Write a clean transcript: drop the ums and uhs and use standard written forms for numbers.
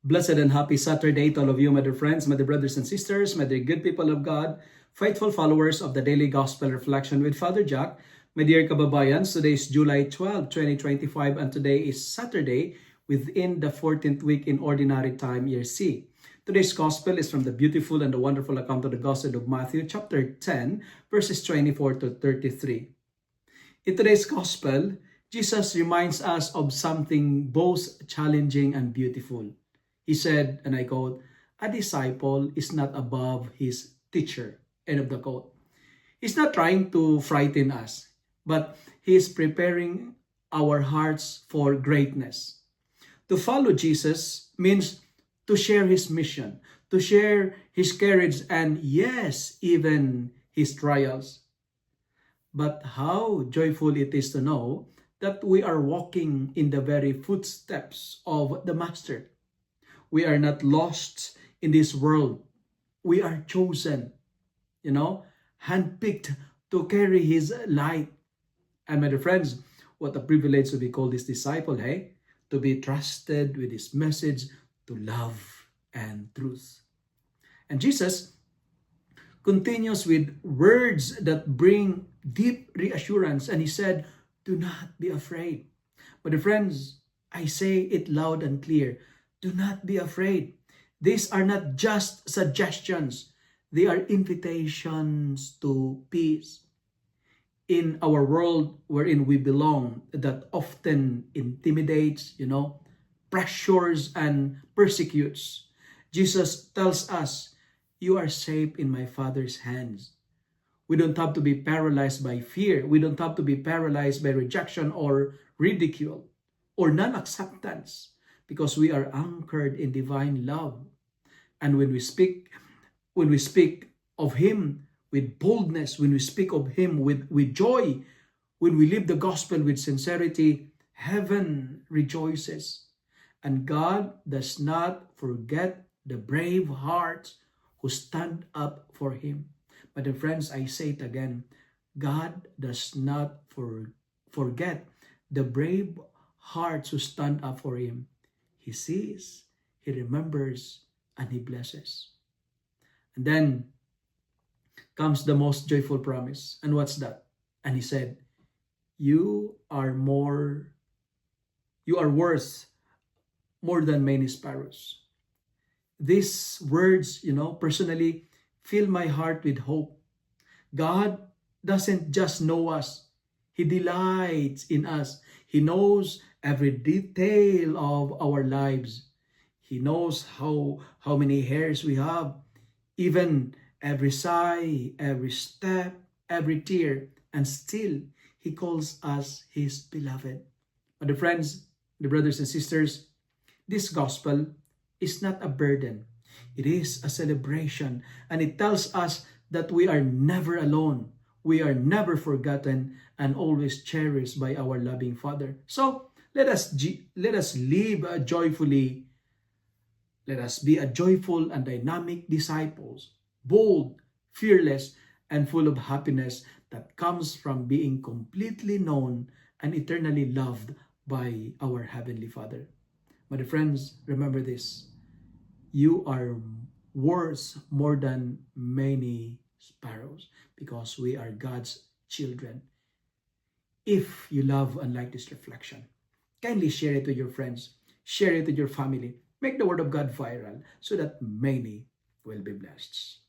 Blessed and happy Saturday to all of you, my dear friends, my dear brothers and sisters, my dear good people of God, faithful followers of the Daily Gospel Reflection with Father Jack. My dear kababayans, today is July 12, 2025, and today is Saturday within the 14th week in Ordinary Time, Year C. Today's Gospel is from the beautiful and the wonderful account of the Gospel of Matthew, chapter 10, verses 24 to 33. In today's Gospel, Jesus reminds us of something both challenging and beautiful. He said, and I quote, "A disciple is not above his teacher." End of the quote. He's not trying to frighten us, but he is preparing our hearts for greatness. To follow Jesus means to share his mission, to share his courage, and yes, even his trials. But how joyful it is to know that we are walking in the very footsteps of the Master. We are not lost in this world. We are chosen, handpicked to carry his light. And my dear friends, what a privilege to be called his disciple, hey? To be trusted with his message to love and truth. And Jesus continues with words that bring deep reassurance. And he said, "Do not be afraid." But friends, I say it loud and clear. Do not be afraid. These are not just suggestions. They are invitations to peace. In our world wherein we belong, that often intimidates, pressures and persecutes, Jesus tells us, "You are safe in my Father's hands." We don't have to be paralyzed by fear. We don't have to be paralyzed by rejection or ridicule or non-acceptance, because we are anchored in divine love. And when we speak of him with boldness, when we speak of him with joy, when we live the gospel with sincerity, heaven rejoices. And God does not forget the brave hearts who stand up for him. But friends, I say it again, God does not forget the brave hearts who stand up for him. He sees, he remembers, and he blesses. And then comes the most joyful promise. And what's that? And he said, you are worth more than many sparrows. These words, personally fill my heart with hope. God doesn't just know us. He delights in us. He knows every detail of our lives. He knows how many hairs we have, even every sigh, every step, every tear, and still he calls us his beloved. But the friends, the brothers and sisters, this gospel is not a burden. It is a celebration, and it tells us that we are never alone. We are never forgotten and always cherished by our loving Father. So let us live joyfully. Let us be a joyful and dynamic disciples, bold, fearless, and full of happiness that comes from being completely known and eternally loved by our Heavenly Father. My dear friends, remember this. You are worth more than many sparrows, because we are God's children. If you love and like this reflection, kindly share it with your friends, share it with your family, make the word of God viral so that many will be blessed.